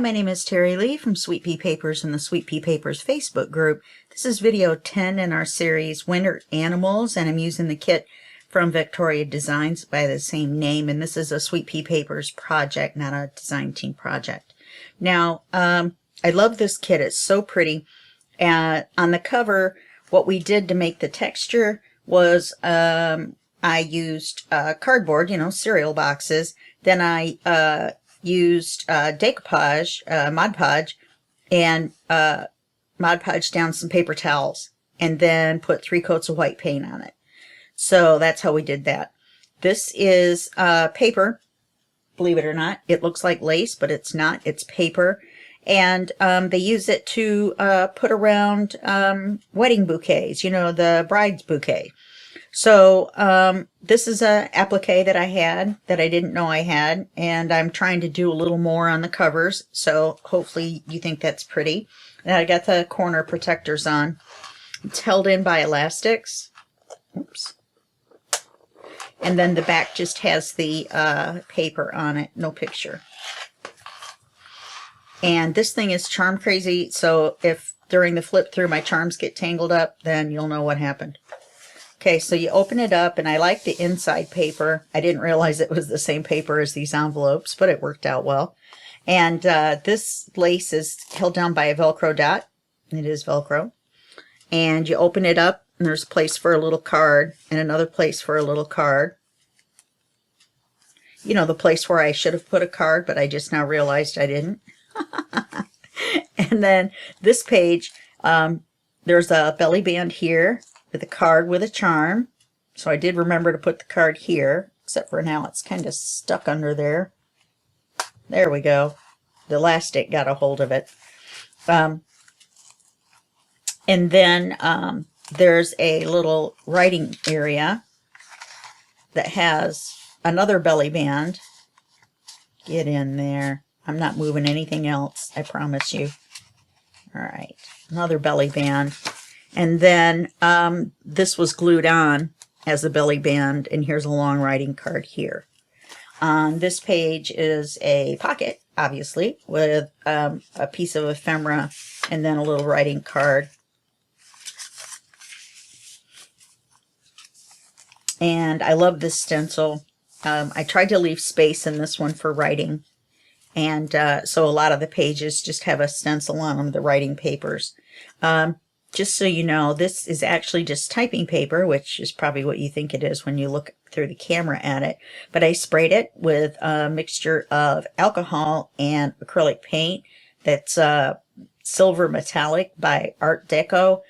my name is Terry Lee from Sweet Pea Papers and the Sweet Pea Papers Facebook group. This is video 10 in our series Winter Animals, and I'm using the kit from Victoria Designs by the same name, and this is a Sweet Pea Papers project, not a design team project. Now, I love this kit. It's so pretty. On the cover, what we did to make the texture was I used cardboard, cereal boxes. Then I used decoupage, Mod Podge, and Mod Podge down some paper towels, and then put 3 coats of white paint on it. So that's how we did that. This is paper, believe it or not. It looks like lace, but it's not. It's paper. And they use it to put around wedding bouquets, the bride's bouquet. So this is a applique that I had that I didn't know I had, and I'm trying to do a little more on the covers, so hopefully you think that's pretty. And I got the corner protectors on. It's held in by elastics. Oops. And then the back just has the paper on it, no picture. And this thing is charm crazy, so if during the flip through my charms get tangled up, then you'll know what happened. Okay, so you open it up, and I like the inside paper. I didn't realize it was the same paper as these envelopes, but it worked out well. And this lace is held down by a Velcro dot. It is Velcro. And you open it up, and there's a place for a little card, and another place for a little card. The place where I should have put a card, but I just now realized I didn't. And then this page, there's a belly band here with a card with a charm. So I did remember to put the card here, except for now it's kind of stuck under there. There we go. The elastic got a hold of it. And then there's a little writing area that has another belly band. Get in there. I'm not moving anything else, I promise you. All right, another belly band. And then this was glued on as a belly band, and here's a long writing card here. On this page is a pocket, obviously, with a piece of ephemera and then a little writing card. And I love this stencil. I tried to leave space in this one for writing. And so a lot of the pages just have a stencil on them, the writing papers. Just so you know, this is actually just typing paper, which is probably what you think it is when you look through the camera at it. But I sprayed it with a mixture of alcohol and acrylic paint that's silver metallic by Art Deco.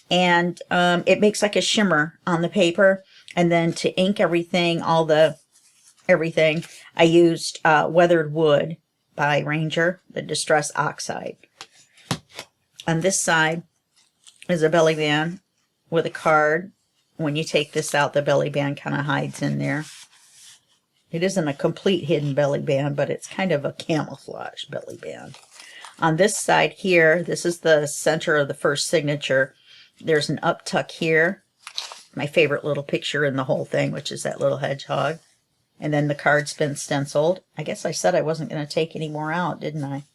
And it makes like a shimmer on the paper. And then to ink everything, everything, I used Weathered Wood by Ranger, the Distress Oxide. On this side is a belly band with a card. When you take this out, the belly band kind of hides in there. It isn't a complete hidden belly band, but it's kind of a camouflage belly band. On this side here, this is the center of the first signature. There's an uptuck here. My favorite little picture in the whole thing, which is that little hedgehog. And then the card's been stenciled. I guess I said I wasn't going to take any more out, didn't I?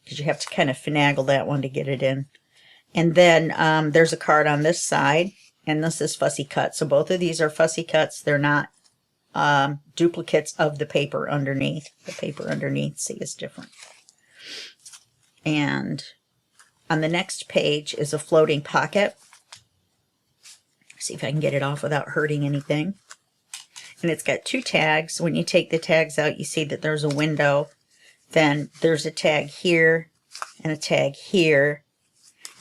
Because you have to kind of finagle that one to get it in. And then there's a card on this side, and this is fussy cut. So both of these are fussy cuts. They're not duplicates of the paper underneath. The paper underneath, see, is different. And on the next page is a floating pocket. See if I can get it off without hurting anything. And it's got 2 tags. When you take the tags out, you see that there's a window. Then there's a tag here and a tag here.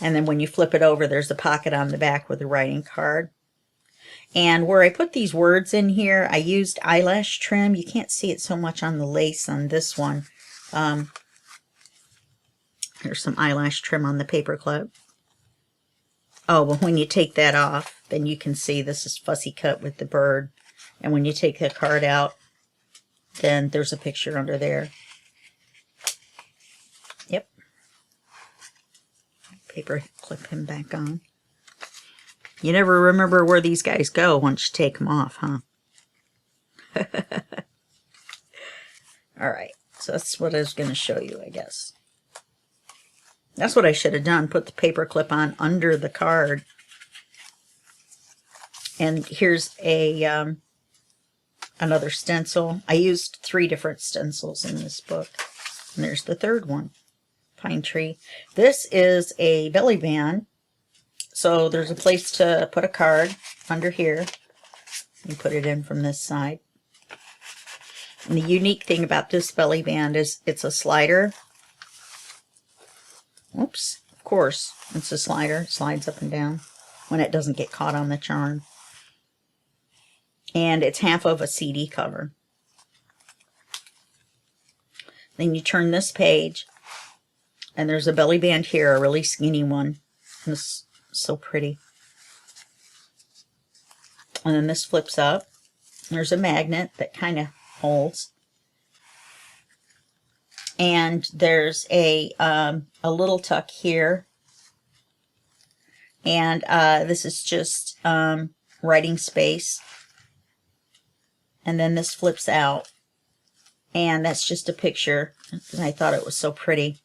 And then when you flip it over, there's a pocket on the back with a writing card. And where I put these words in here, I used eyelash trim. You can't see it so much on the lace on this one. There's some eyelash trim on the paper clip. Oh, well, when you take that off, then you can see this is fussy cut with the bird. And when you take the card out, then there's a picture under there. Yep. Paper clip him back on. You never remember where these guys go once you take them off, huh? All right. So that's what I was going to show you, I guess. That's what I should have done. Put the paper clip on under the card. And here's a another stencil. I used 3 different stencils in this book. And there's the third one. Pine tree. This is a belly band. So there's a place to put a card under here. You put it in from this side. And the unique thing about this belly band is it's a slider. Oops, of course, it's a slider. It slides up and down when it doesn't get caught on the charm. And it's half of a CD cover. Then you turn this page, and there's a belly band here, a really skinny one. And it's so pretty. And then this flips up. There's a magnet that kind of holds. And there's a little tuck here. And this is just writing space. And then this flips out. And that's just a picture. And I thought it was so pretty.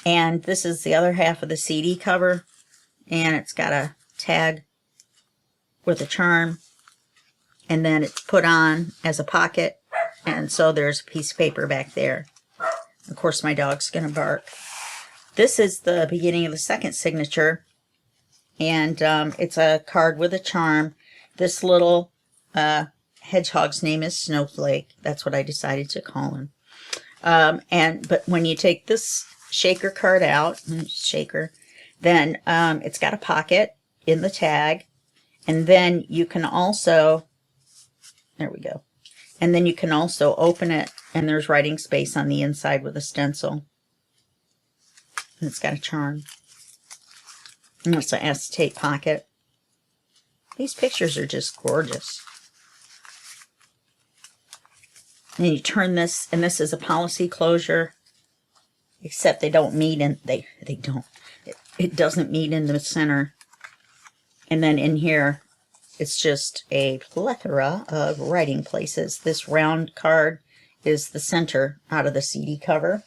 And this is the other half of the CD cover. And it's got a tag with a charm. And then it's put on as a pocket. And so there's a piece of paper back there. Of course, my dog's going to bark. This is the beginning of the second signature. And it's a card with a charm. This little hedgehog's name is Snowflake. That's what I decided to call him. But when you take this shaker card out, shaker, then it's got a pocket in the tag. And then you can also, there we go. And then you can also open it, and there's writing space on the inside with a stencil. And it's got a charm. And it's an acetate pocket. These pictures are just gorgeous. And you turn this, and this is a policy closure, except they don't meet in, they don't. It doesn't meet in the center. And then in here, it's just a plethora of writing places. This round card is the center out of the CD cover.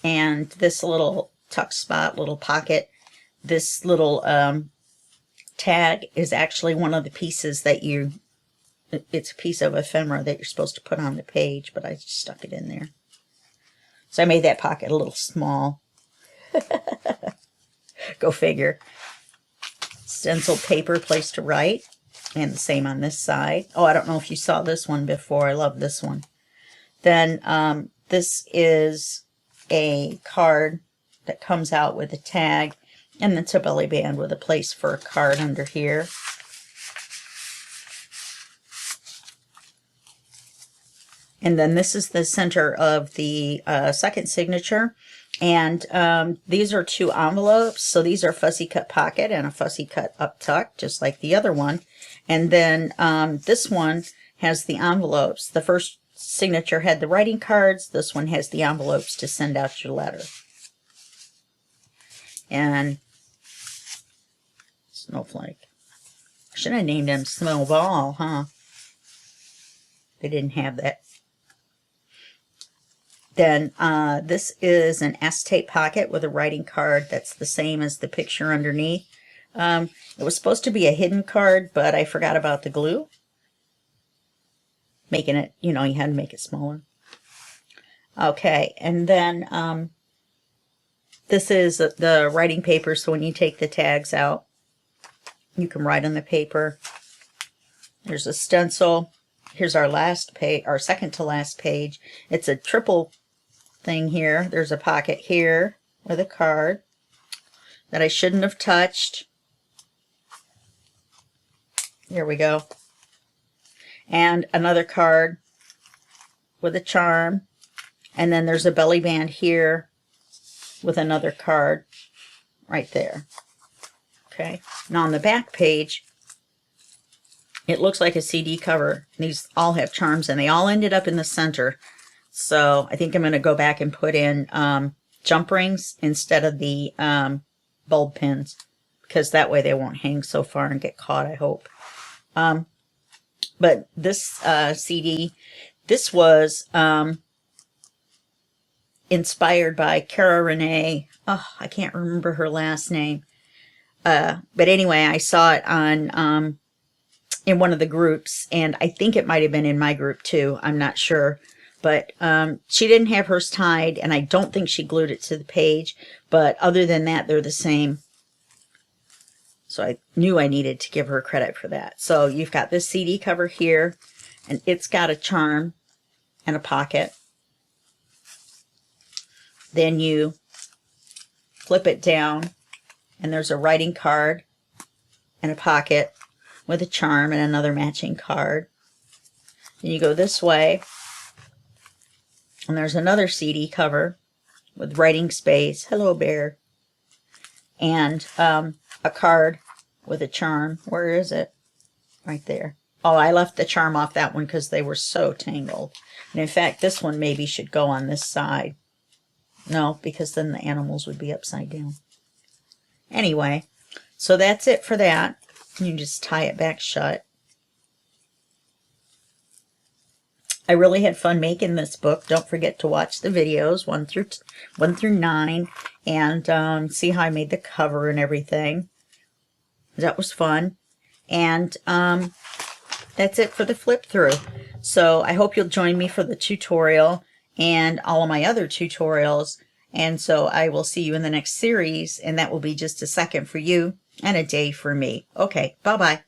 And this little tuck spot, little pocket, this little tag is actually one of the pieces that it's a piece of ephemera that you're supposed to put on the page, but I just stuck it in there. So I made that pocket a little small. Go figure. Stencil paper place to write, and the same on this side. Oh, I don't know if you saw this one before. I love this one. Then this is a card that comes out with a tag, and it's a belly band with a place for a card under here. And then this is the center of the second signature. And these are 2 envelopes. So these are fussy cut pocket and a fussy cut up tuck, just like the other one. And then this one has the envelopes. The first signature had the writing cards. This one has the envelopes to send out your letter. And Snowflake. I should have named him Snowball, huh? They didn't have that. Then this is an acetate pocket with a writing card that's the same as the picture underneath. It was supposed to be a hidden card, but I forgot about the glue. Making it, you had to make it smaller. Okay, and then this is the writing paper, so when you take the tags out, you can write on the paper. There's a stencil. Here's our last page, our second to last page. It's a triple thing here. There's a pocket here with a card that I shouldn't have touched. Here we go. And another card with a charm. And then there's a belly band here with another card right there. Okay. Now on the back page, it looks like a CD cover. These all have charms, and they all ended up in the center. So I think I'm going to go back and put in jump rings instead of the bulb pins, because that way they won't hang so far and get caught, I hope. But this CD, This was inspired by Cara Renee. Oh, I can't remember her last name. But anyway, I saw it on in one of the groups, and I think it might have been in my group too. I'm not sure. But she didn't have hers tied, and I don't think she glued it to the page. But other than that, they're the same. So I knew I needed to give her credit for that. So you've got this CD cover here, and it's got a charm and a pocket. Then you flip it down, and there's a writing card and a pocket with a charm and another matching card. Then you go this way, and there's another CD cover with writing space, hello bear, and a card with a charm. Where is it? Right there. Oh, I left the charm off that one because they were so tangled. And in fact, this one maybe should go on this side. No, because then the animals would be upside down. Anyway, so that's it for that. You just tie it back shut. I really had fun making this book. Don't forget to watch the videos 1 through 9 and see how I made the cover and everything. That was fun. And that's it for the flip through. So I hope you'll join me for the tutorial and all of my other tutorials. And so I will see you in the next series, and that will be just a second for you and a day for me. Okay, bye-bye.